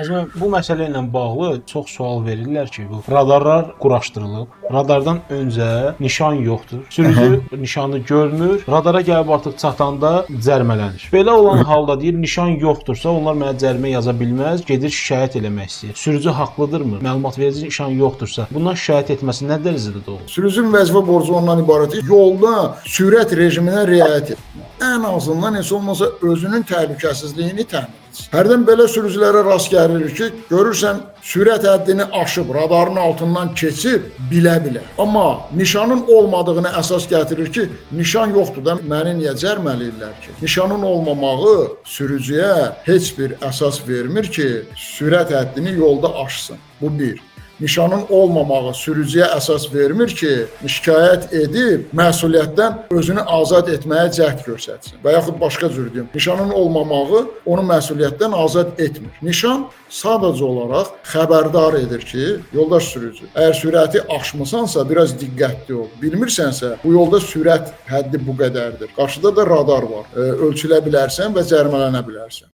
Azmi, bu məsələ ilə bağlı çox sual verirlər ki, bu radarlar quraşdırılıb. Radardan öncə nişan yoxdur. Sürücü nişanı görmür. Radara gəlib artıq çatanda cərmələnir. Belə olan halda deyir, nişan yoxdursa onlar mənə cərimə yaza bilməz, gedir şikayət eləmək istəyir. Sürücü haqlıdırmı? Məlumat verici nişan yoxdursa, bundan şikayət etməsi nə dərəcədə doğrudur? Sürücünün vəzifə borcu ondan ibarətdir. Yolda sürət rejiminə riayət et. Ən azından heç olmasa özünün təhlükəsizliyini təmin etsin. Hərdən belə sürücülərə rast gəlir ki, görürsən sürət həddini aşıb, radarın altından keçib bilə-bilə. Amma nişanın olmadığını əsas gətirir ki, nişan yoxdur da məni niyə cərmələyirlər ki? Nişanın olmamağı sürücüyə heç bir əsas vermir ki, sürət həddini yolda aşsın. Bu bir. Nişanın olmamağı sürücüyə əsas vermir ki, şikayət edib məsuliyyətdən özünü azad etməyə cəhd göstərsin. Və yaxud başqa cür deyim, nişanın olmamağı onu məsuliyyətdən azad etmir. Nişan sadəcə olaraq xəbərdar edir ki, yoldaş sürücü, əgər sürəti aşmısansa biraz diqqətli ol. Bilmirsənsə, bu yolda sürət həddi bu qədərdir. Qarşıda da radar var. Ölçülə bilərsən və cərimələnə bilərsən.